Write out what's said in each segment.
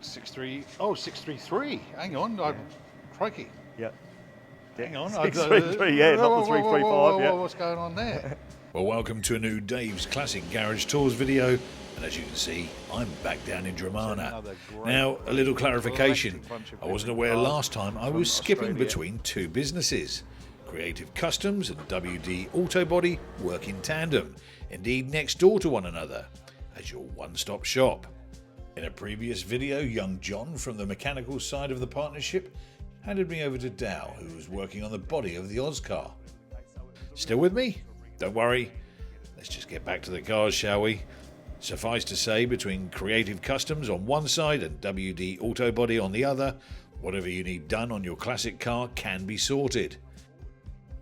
63. Oh, 633. Hang on. Crikey. Yeah. Hang on. 633, yeah, not the 335. Yeah. What's going on there? Well, welcome to a new Dave's Classic Garage Tours video, and as you can see, I'm back down in Dromana. Now, a little clarification. I wasn't aware last time I was skipping between two businesses. Creative Customs and WD Autobody work in tandem, indeed next door to one another, as your one-stop shop. In a previous video, young John from the mechanical side of the partnership handed me over to Dow, who was working on the body of the Oz car. Still with me? Don't worry, let's just get back to the cars, shall we? Suffice to say, between Creative Customs on one side and WD Autobody on the other, whatever you need done on your classic car can be sorted.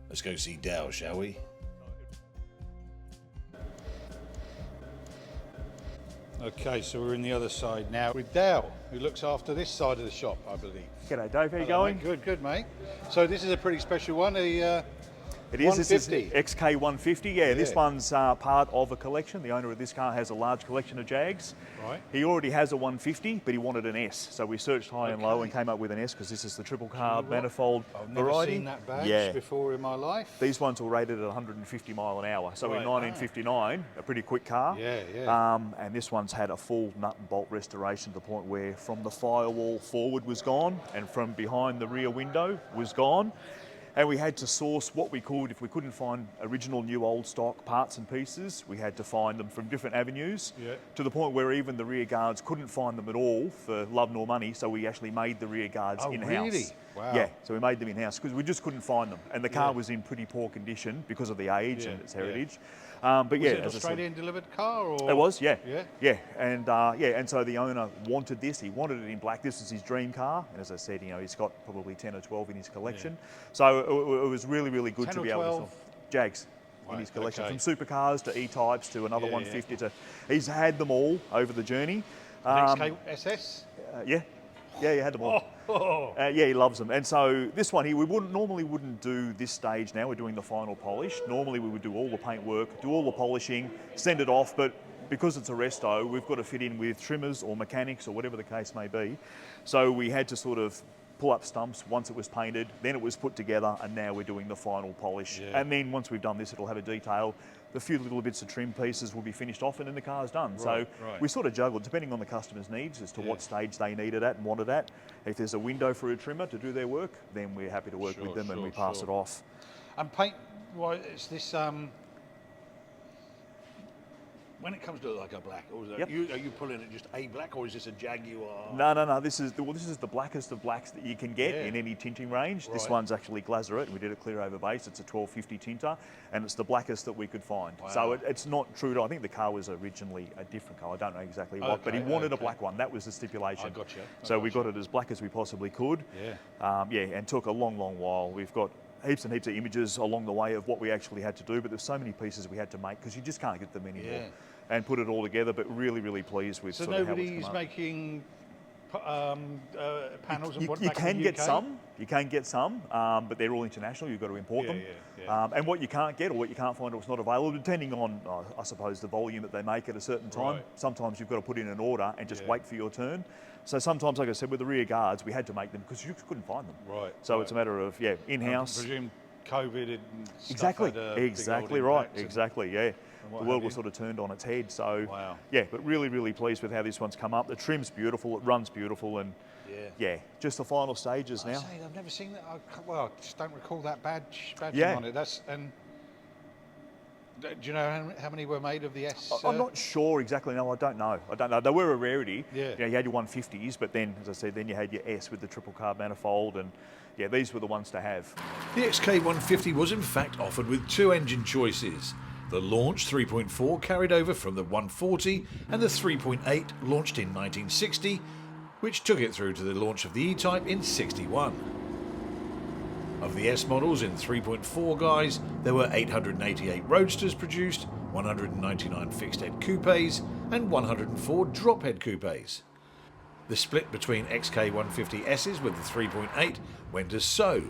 Let's go see Dow, shall we? Okay, so we're in the other side now with Dow, who looks after this side of the shop, I believe. G'day Dave, how you Hello, going? Mate. Good, mate. So this is a pretty special one, It is. This is 150. XK150. Yeah, this one's part of a collection. The owner of this car has a large collection of Jags. Right. He already has a 150, but he wanted an S. So we searched high and low and came up with an S because this is the triple carb manifold I've never variety. seen that badge before in my life. These ones were rated at 150 mile an hour. So in Right, 1959, a pretty quick car. Yeah. And this one's had a full nut and bolt restoration to the point where from the firewall forward was gone and from behind the rear window was gone. And we had to source what we could. If we couldn't find original, new, old stock parts and pieces, we had to find them from different avenues, to the point where even the rear guards couldn't find them at all for love nor money, so we actually made the rear guards in-house. Really? Wow. Yeah, so we made them in-house because we just couldn't find them. And the car was in pretty poor condition because of the age and its heritage. But Was yeah, it an as Australian delivered car? Or? it was, yeah. Yeah? And so the owner wanted this. He wanted it in black. This is his dream car. And as I said, he's got probably 10 or 12 in his collection. So it was really, really good 10 to or be able 12? to Jags in his collection, from supercars to E-types to another 150 to. He's had them all over the journey. XK SS? Yeah, he had them all. Yeah, he loves them. And so this one here, we normally wouldn't do this stage now. We're doing the final polish. Normally we would do all the paint work, do all the polishing, send it off. But because it's a resto, we've got to fit in with trimmers or mechanics or whatever the case may be. So we had to sort of pull up stumps once it was painted, then it was put together, and now we're doing the final polish. And then once we've done this, it'll have a detail. The few little bits of trim pieces will be finished off and then the car's done. We sort of juggled, depending on the customer's needs as to what stage they need it at and want it at. If there's a window for a trimmer to do their work, then we're happy to work with them and we pass it off. And paint, is this, when it comes to like a black, or is that, are you pulling it just a black, or is this a Jaguar? No. This is the blackest of blacks that you can get in any tinting range. This one's actually Glazerite. We did a clear over base. It's a 1250 tinter, and it's the blackest that we could find. Wow. So it's not true to. I think the car was originally a different car. I don't know exactly what, but he wanted a black one. That was the stipulation. I got you. So we got it as black as we possibly could. And took a long while. We've got heaps and heaps of images along the way of what we actually had to do, but there's so many pieces we had to make because you just can't get them anymore. And put it all together, but really, really pleased with. So sort of how it's nobody's come up. making panels and what You can get some. You can get some, but they're all international. You've got to import them. And what you can't get or what you can't find or what's not available, depending on, I suppose, the volume that they make at a certain time. Sometimes you've got to put in an order and just wait for your turn. So sometimes, like I said, with the rear guards, we had to make them because you just couldn't find them. So it's a matter of in-house. I presume coveted and exactly right. Exactly. The world was have sort of turned on its head. So but really, really pleased with how this one's come up. The trim's beautiful. It runs beautiful, and just the final stages now. I've never seen that. I just don't recall that badge on it. Do you know how many were made of the S? I'm not sure exactly. No, I don't know. They were a rarity. You had your 150s, but then, as I said, then you had your S with the triple carb manifold, and these were the ones to have. The XK150 was in fact offered with two engine choices. The launch 3.4 carried over from the 140 and the 3.8 launched in 1960, which took it through to the launch of the E-Type in 61. Of the S models in 3.4 guise, there were 888 Roadsters produced, 199 fixed-head coupes and 104 drop-head coupes. The split between XK150 S's with the 3.8 went as so: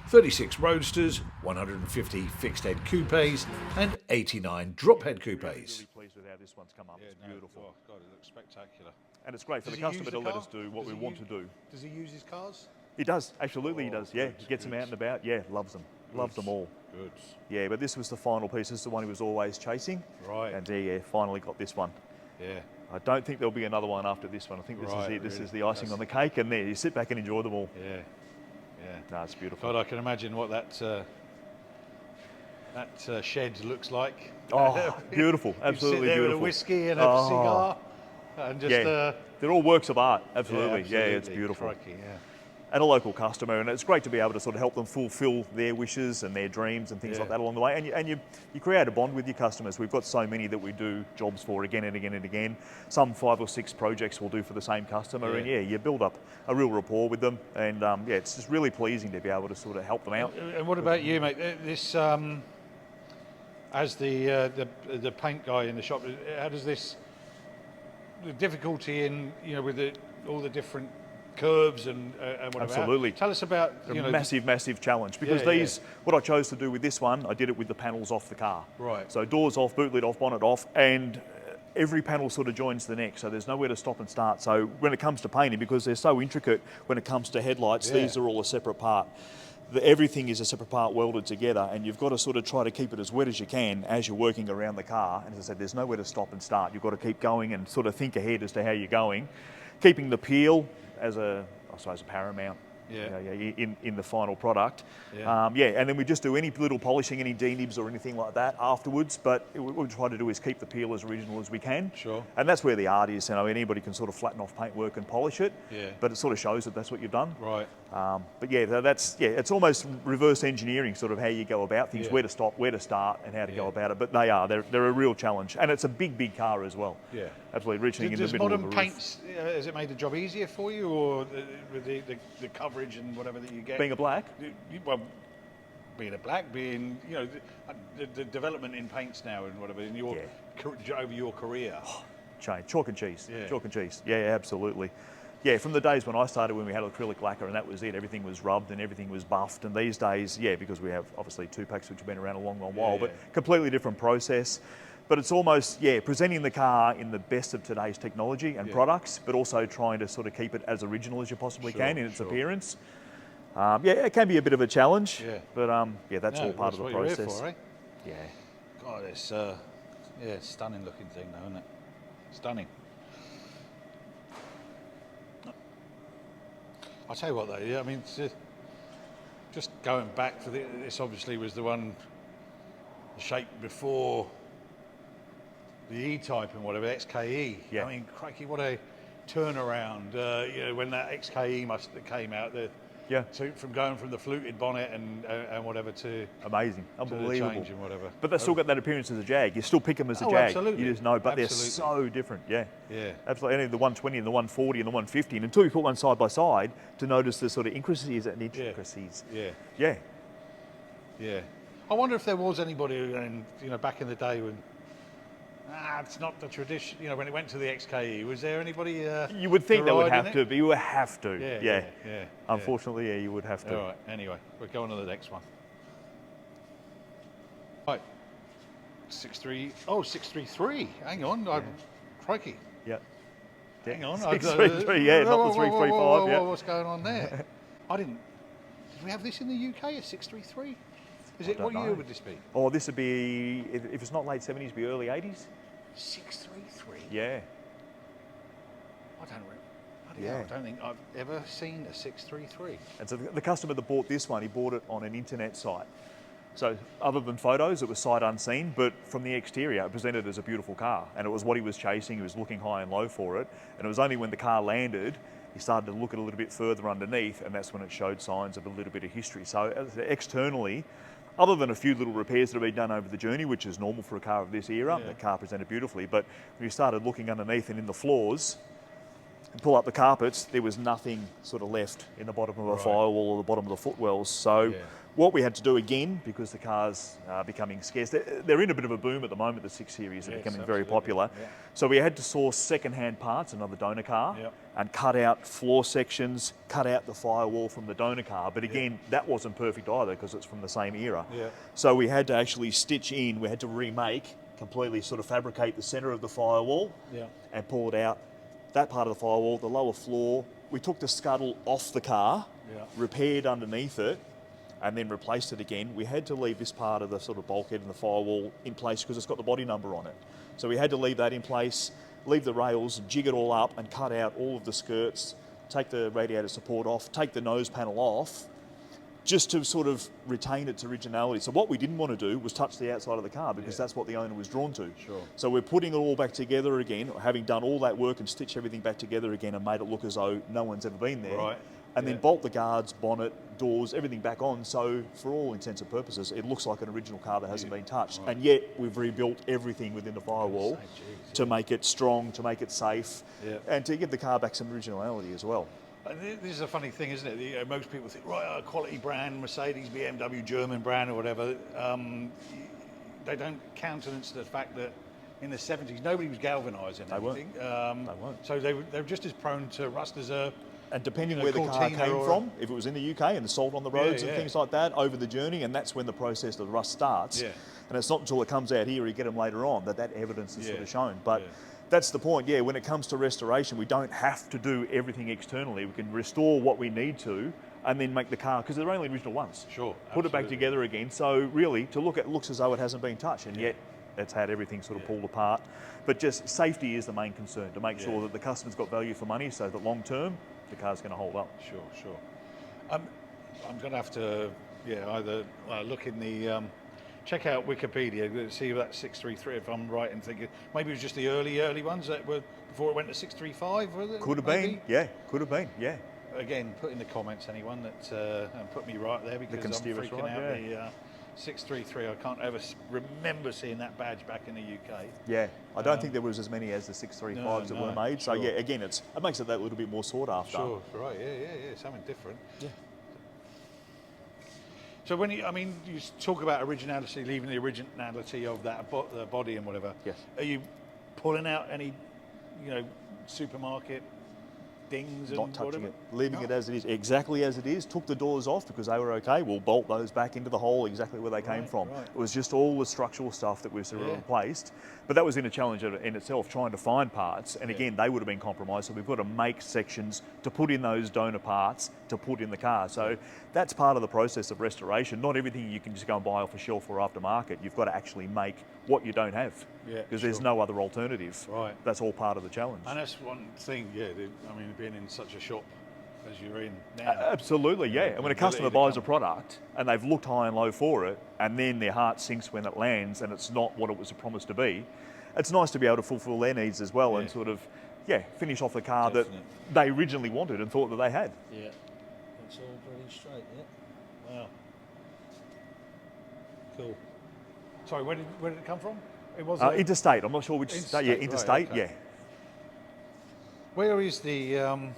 36 Roadsters, 150 fixed-head coupes and 89 drop-head coupes. how this one's come up. Yeah, It's no, beautiful. Oh God, it looks spectacular. And it's great for Does the he use customer the to let car? us do what Does we he want use- to do. Does he use his cars? He does, absolutely he Oh, does. Yeah, good, he gets them good. out and about. Yeah, loves them. Loves them all. Good. Yeah, but this was the final piece. This is the one he was always chasing. Right. And yeah, finally got this one. Yeah. I don't think there'll be another one after this one. I think this is Right, it. This really. is the icing on the cake, and there you sit back and enjoy them all. Yeah. Yeah. No, it's beautiful. God, I can imagine what that shed looks like. Oh, beautiful. You Absolutely sit there beautiful. with a whiskey and a cigar, and just Yeah, they're all works of art. Absolutely. Yeah, it's absolutely. beautiful. Crikey, yeah. And a local customer, and it's great to be able to sort of help them fulfil their wishes and their dreams and things Yeah. like that along the way. And you create a bond with your customers. We've got so many that we do jobs for again and again and again. Some 5 or 6 projects we'll do for the same customer, Yeah. and yeah, you build up a real rapport with them. And yeah, it's just really pleasing to be able to sort of help them out. And what about you, mate? This, as the paint guy in the shop, how does this, the difficulty in, with all the different curves and whatever. Absolutely. Tell us about, A massive challenge, because Yeah, these, what I chose to do with this one, I did it with the panels off the car. Right. So doors off, boot lid off, bonnet off, and every panel sort of joins the neck, so there's nowhere to stop and start. So when it comes to painting, because they're so intricate when it comes to headlights, Yeah. these are all a separate part. Everything is a separate part welded together, and you've got to sort of try to keep it as wet as you can as you're working around the car. And as I said, there's nowhere to stop and start. You've got to keep going and sort of think ahead as to how you're going. Keeping the peel as I suppose, a paramount. Yeah. In the final product. Yeah. And then we just do any little polishing, any denibs or anything like that afterwards, but what we try to do is keep the peel as original as we can. Sure. And that's where the art is. Anybody can sort of flatten off paintwork and polish it, Yeah. but it sort of shows that that's what you've done. Right. But yeah, it's almost reverse engineering, sort of how you go about things, Yeah. where to stop, where to start, and how to go Yeah. about it. But they're a real challenge, and it's a big car as well. Yeah. Absolutely, reaching in the Does middle of the modern roof. paints, has it made the job easier for you, or with the coverage and whatever that you get? Being a black. Well, being a black, being, the development in paints now and whatever, in your, over your career. Change, chalk and cheese. Yeah. Chalk and cheese. Yeah, absolutely. Yeah, from the days when I started, when we had acrylic lacquer and that was it, everything was rubbed and everything was buffed. And these days, because we have obviously 2-packs which have been around a long while, but completely different process. But it's almost, presenting the car in the best of today's technology and products, but also trying to sort of keep it as original as you possibly can in its appearance. It can be a bit of a challenge, but that's all part of the what you're here process. for, eh? Yeah. God, it's stunning looking thing though, isn't it? Stunning. I'll tell you what though, I mean, just going back to this obviously was the one, the shape before the E-Type and whatever, XKE. Yeah. I mean, crikey, what a turnaround, when that XKE came out, from going from the fluted bonnet and whatever to amazing, unbelievable, to the change and whatever. But they've still got that appearance as a Jag. You still pick them as a Jag. Absolutely. You just know, but they're so different. Yeah, absolutely. And the 120 and the 140 and the 150, and until you put one side by side to notice the sort of intricacies and intricacies. Yeah. I wonder if there was anybody, back in the day when. It's not the tradition. When it went to the XKE, was there anybody? You would think there would have it? to be. You would have to. Yeah. Unfortunately, you would have to. All right. Anyway, we're going to the next one. Right. 6.3. Oh, 6.33. Hang on. Crikey. Yeah. Hang on. 6.33. Not the 3.35. Yeah. What's going on there? Did we have this in the UK? A 6.33? What year would this be? Oh, this would be, if it's not late 70s, it'd be early 80s. 6.33? Yeah. I don't think I've ever seen a 6.33. And so the customer that bought this one, he bought it on an internet site. So other than photos, it was sight unseen, but from the exterior, it presented as a beautiful car. And it was what he was chasing. He was looking high and low for it. And it was only when the car landed, he started to look at a little bit further underneath, and that's when it showed signs of a little bit of history. So externally, other than a few little repairs that have been done over the journey, which is normal for a car of this era, the car presented beautifully, but when you started looking underneath and in the floors, and pull up the carpets, there was nothing sort of left in the bottom of a firewall or the bottom of the footwells. So what we had to do again, because the cars are becoming scarce, they're in a bit of a boom at the moment, the 6 Series are becoming very popular. So we had to source second-hand parts, another donor car, and cut out floor sections, cut out the firewall from the donor car. But again, that wasn't perfect either because it's from the same era. So we had to actually stitch in, we had to remake completely sort of fabricate the center of the firewall Yeah. and pull it out. That part of the firewall, the lower floor, we took the scuttle off the car, Yeah. repaired underneath it, and then replaced it again. We had to leave this part of the sort of bulkhead and the firewall in place because it's got the body number on it. So we had to leave that in place, leave the rails, jig it all up and cut out all of the skirts, take the radiator support off, take the nose panel off, just to sort of retain its originality. So what we didn't want to do was touch the outside of the car because that's what the owner was drawn to. Sure. So we're putting it all back together again, having done all that work and stitched everything back together again and made it look as though no one's ever been there. Right. And then bolt the guards, bonnet, doors, everything back on. So for all intents and purposes, it looks like an original car that hasn't been touched. Right. And yet we've rebuilt everything within the firewall to make it strong, to make it safe, and to give the car back some originality as well. This is a funny thing, isn't it? Most people think, right, a quality brand, Mercedes, BMW, German brand or whatever, they don't countenance the fact that in the 70s, nobody was galvanising anything. They weren't. So they were just as prone to rust as a... And depending where the car came from, if it was in the UK and the salt on the roads and things like that over the journey, and that's when the process of rust starts. Yeah. And it's not until it comes out here or you get them later on that evidence is sort of shown. But that's the point, when it comes to restoration, we don't have to do everything externally. We can restore what we need to and then make the car, because they're only original ones. Sure, Put it back together again. So really, to look at, it looks as though it hasn't been touched, and yet it's had everything sort of pulled apart. But just safety is the main concern, to make sure that the customer's got value for money so that long term, the car's going to hold up. Sure. I'm going to have to, either look in the, check out Wikipedia, see that 633, if I'm right in thinking, maybe it was just the early ones that were, before it went to 635, was it? Could have been, could have been. Again, put in the comments anyone that, and put me right there, because I'm freaking out the 633. I can't ever remember seeing that badge back in the UK. Yeah, I don't think there was as many as the 635s that were made. So again, it makes it that little bit more sought after. Sure, right, something different. Yeah. So when you talk about originality, leaving the originality of that the body and whatever. Yes. Are you pulling out any, supermarket dings and not touching whatever? it, leaving it as it is, exactly as it is. Took the doors off because they were okay. We'll bolt those back into the hole exactly where they came from. Right. It was just all the structural stuff that we've sort of replaced. But that was in a challenge in itself, trying to find parts. And again, they would have been compromised. So we've got to make sections to put in those donor parts to put in the car. So that's part of the process of restoration. Not everything you can just go and buy off a shelf or aftermarket. You've got to actually make what you don't have. Because there's no other alternative. Right. That's all part of the challenge. And that's one thing, being in such a shop as you're in now. Absolutely, And when a customer buys a product and they've looked high and low for it, and then their heart sinks when it lands and it's not what it was promised to be, it's nice to be able to fulfill their needs as well and sort of, finish off the car that they originally wanted and thought that they had. Yeah, it's all pretty straight, Wow. Cool. Sorry, where did it come from? It was interstate. I'm not sure which state. Yeah, interstate. Right, okay. Where is the? Oh,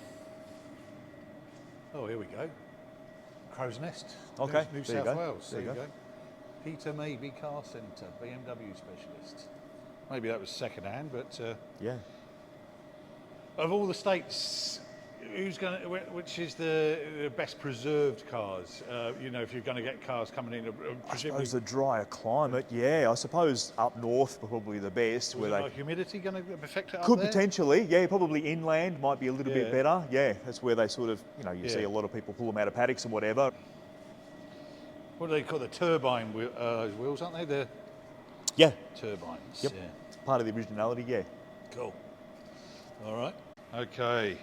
here we go. Crow's Nest. Okay, New there you South go. Wales. There you go. Peter Maybe Car Centre, BMW specialist. Maybe that was second hand, but of all the states, which is the best preserved cars? If you're going to get cars coming in, I suppose a drier climate, I suppose up north probably the best. Where like humidity going to affect it? Could up there? potentially, probably inland might be a little bit better. That's where they sort of, you see a lot of people pull them out of paddocks and whatever. What do they call the turbine wheels, aren't they? Turbines. Yep. Part of the originality, Cool. All right. Okay.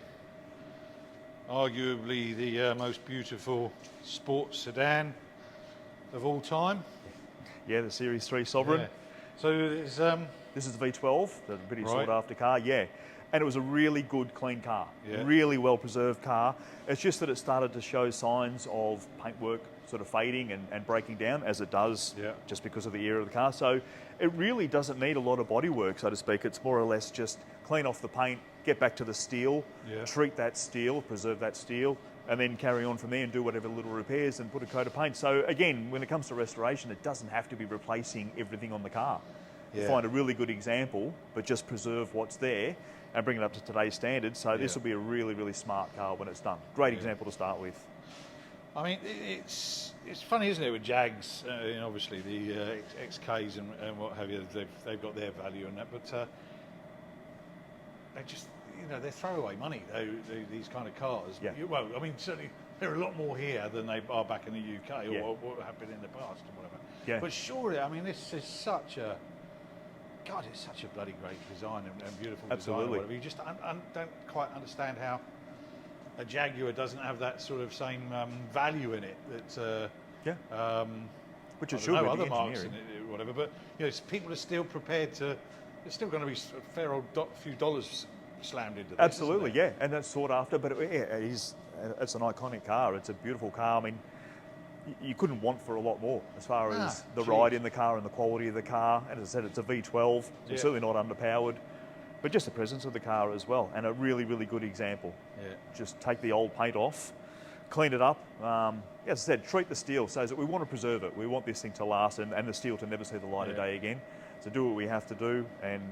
Arguably the most beautiful sports sedan of all time. The Series 3 Sovereign. So it's, this is the V12, the pretty sought after car, And it was a really good, clean car. Really well preserved car. It's just that it started to show signs of paintwork sort of fading and breaking down, as it does just because of the era of the car. So it really doesn't need a lot of bodywork, so to speak. It's more or less just clean off the paint, get back to the steel, treat that steel, preserve that steel, and then carry on from there and do whatever little repairs and put a coat of paint. So again, when it comes to restoration, it doesn't have to be replacing everything on the car. Find a really good example, but just preserve what's there and bring it up to today's standards. So this will be a really, really smart car when it's done. Great example to start with. I mean, it's funny, isn't it, with Jags? And obviously the XKs and what have you, they've got their value in that, but they just, you know, they're throwaway money. These kind of cars. Yeah. Well, I mean, certainly there are a lot more here than they are back in the UK or what happened in the past or whatever. Yeah. But surely, I mean, this is such a, God, it's such a bloody great design and beautiful design. Or whatever. You just don't quite understand how a Jaguar doesn't have that sort of same value in it that which it I should don't be know, the other marks in engineering. it or whatever, but you know, people are still prepared to. There's still going to be a fair old few dollars slammed into this. Absolutely, isn't there? yeah, and that's sought after. But it is. It's an iconic car. It's a beautiful car. I mean, you couldn't want for a lot more as far as the ride in the car and the quality of the car. And as I said, it's a V12, so it's certainly not underpowered. But just the presence of the car as well, and a really, really good example. Yeah. Just take the old paint off, clean it up. As I said, treat the steel so that we want to preserve it. We want this thing to last and the steel to never see the light of day again. So do what we have to do and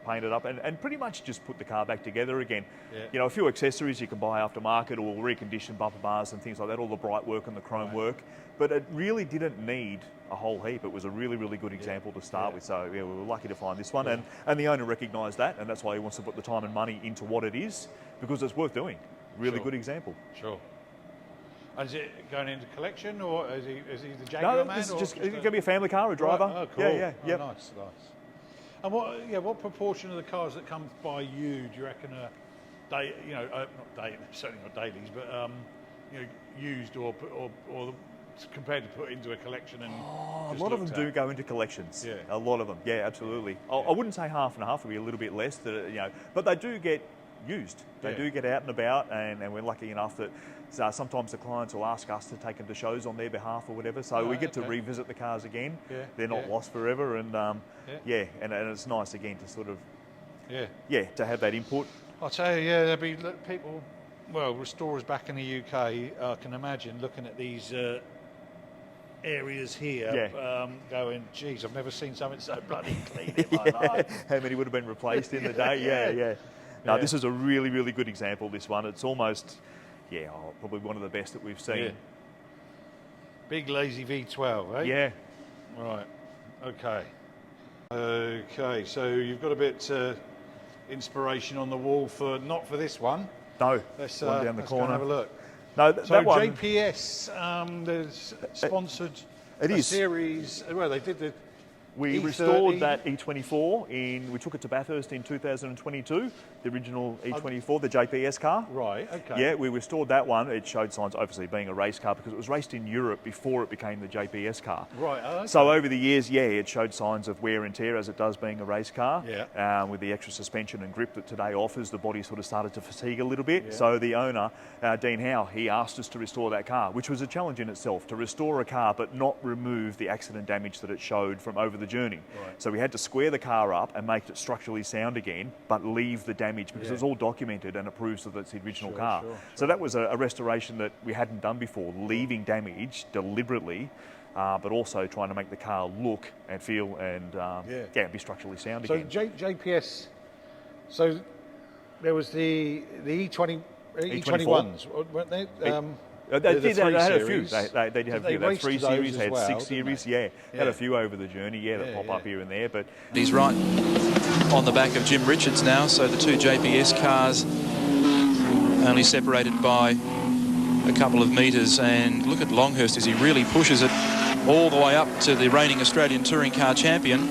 paint it up and pretty much just put the car back together again. Yeah. You know, a few accessories you can buy aftermarket or reconditioned bumper bars and things like that, all the bright work and the chrome work. But it really didn't need a whole heap. It was a really, really good example to start with. So yeah, we were lucky to find this one, and the owner recognised that, and that's why he wants to put the time and money into what it is, because it's worth doing. Really good example. Sure. And is it going into collection, or is he the Jaguar man? No, this is just going to be a family car, a driver. Right. Oh, cool. Yeah. Oh, nice. And what proportion of the cars that come by you do you reckon are, certainly not dailies, but you know, used or compared to put into a collection and a lot of them do go into collections. Yeah. A lot of them. Yeah, absolutely. I wouldn't say half and half. It'd be a little bit less. But they do get used. They do get out and about, and we're lucky enough that sometimes the clients will ask us to take them to shows on their behalf or whatever. So we get to revisit the cars again. Yeah. They're not lost forever, and and it's nice again to sort of to have that input. I'll tell you, there'll be people, restorers back in the UK. I can imagine looking at these areas here, going, geez, I've never seen something so bloody clean in my life. How many would have been replaced in the day? No, this is a really, really good example, this one. It's almost, probably one of the best that we've seen. Yeah. Big lazy V12, eh? Yeah. Right, okay. Okay, so you've got a bit inspiration on the wall not for this one. No, let's one down the corner. Go and have a look. No, so that one, JPS, there's sponsored a series. Well, they did the. We E30. restored that E24 we took it to Bathurst in 2022, the original E24, the JPS car. Right, okay. Yeah, we restored that one. It showed signs, obviously, being a race car because it was raced in Europe before it became the JPS car. Right, okay. So over the years, it showed signs of wear and tear as it does being a race car. Yeah. With the extra suspension and grip that today offers, the body sort of started to fatigue a little bit. Yeah. So the owner, Dean Howe, he asked us to restore that car, which was a challenge in itself, to restore a car but not remove the accident damage that it showed from over the journey. Right. So we had to square the car up and make it structurally sound again, but leave the damage because it was all documented and it proves that it's the original car. Sure. So that was a restoration that we hadn't done before, leaving damage deliberately, but also trying to make the car look and feel and be structurally sound again. So JPS, so there was the E21s, weren't they? They had a few. They did have a few. They had 3 series, they had 6 series. They had a few over the journey. That pop up here and there. But he's right on the back of Jim Richards now. So the two JPS cars only separated by a couple of metres. And look at Longhurst as he really pushes it all the way up to the reigning Australian touring car champion.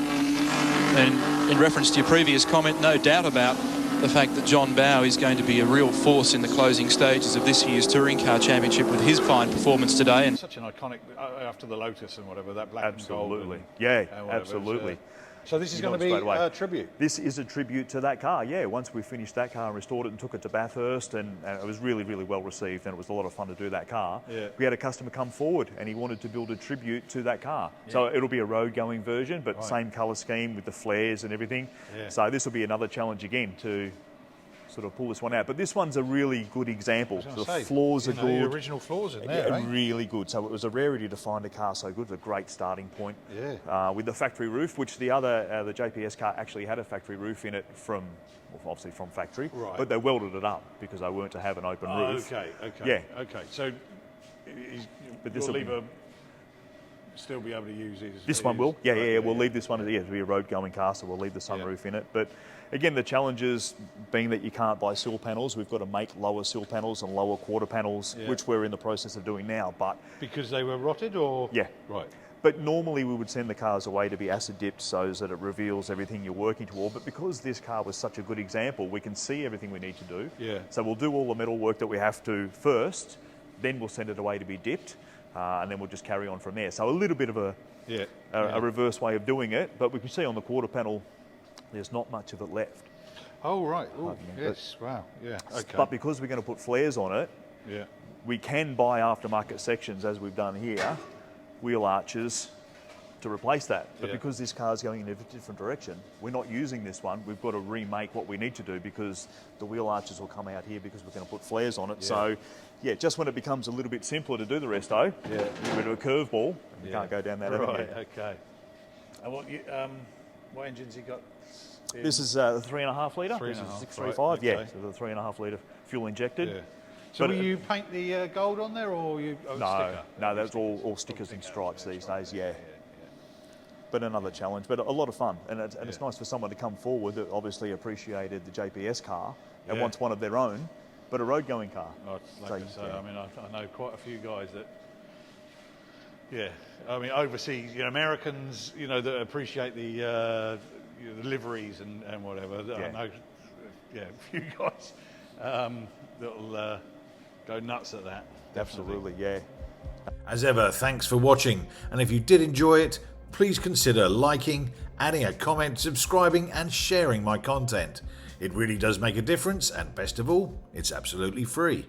And in reference to your previous comment, no doubt about the fact that John Bowe is going to be a real force in the closing stages of this year's Touring Car Championship with his fine performance today. And such an iconic, after the Lotus and whatever, that black absolutely. and gold. And absolutely. So this is going to be a tribute? This is a tribute to that car, once we finished that car and restored it and took it to Bathurst, and it was really, really well received, and it was a lot of fun to do that car. Yeah. We had a customer come forward and he wanted to build a tribute to that car. Yeah. So it'll be a road-going version, but same colour scheme with the flares and everything. Yeah. So this will be another challenge again to sort of pull this one out. But this one's a really good example. The floors are good. The original floors in there, right? Really good. So it was a rarity to find a car so good. It's a great starting point. Yeah. With the factory roof, which the JPS car actually had a factory roof in it obviously from factory. Right. But they welded it up because they weren't to have an open roof. Okay. Yeah. Okay. So But this will will leave a, still be able to use his. This one will, yeah. We'll leave this one, to be a road-going car, so we'll leave the sunroof in it. But again, the challenge is being that you can't buy sill panels. We've got to make lower sill panels and lower quarter panels, which we're in the process of doing now. But because they were rotted, or right. But normally we would send the cars away to be acid dipped so that it reveals everything you're working toward. But because this car was such a good example, we can see everything we need to do. Yeah. So we'll do all the metal work that we have to first, then we'll send it away to be dipped, and then we'll just carry on from there. So a little bit of a reverse way of doing it, but we can see on the quarter panel there's not much of it left. Oh, right. Ooh, yes. Wow. Yeah. Okay. But because we're going to put flares on it, we can buy aftermarket sections, as we've done here, wheel arches to replace that. But because this car is going in a different direction, we're not using this one. We've got to remake what we need to do because the wheel arches will come out here because we're going to put flares on it. So, just when it becomes a little bit simpler to do the resto, a bit of a curveball, you can't go down that avenue. Right, okay. And what engine's he got? This is a 3.5 litre. This is 635. Right, okay. So the 3.5 litre fuel injected. Yeah. So will you paint the gold on there, or you sticker? No, that's all stickers and stripes these days. Yeah. But another challenge, but a lot of fun, and it's nice for someone to come forward that obviously appreciated the JPS car and wants one of their own, but a road-going car. Like I say, I mean, I know quite a few guys that, I mean, overseas, Americans, that appreciate the liveries and whatever. I know, a few guys that'll go nuts at that. Absolutely, yeah. As ever, thanks for watching, and if you did enjoy it, please consider liking, adding a comment, subscribing and sharing my content. It really does make a difference, and best of all, it's absolutely free.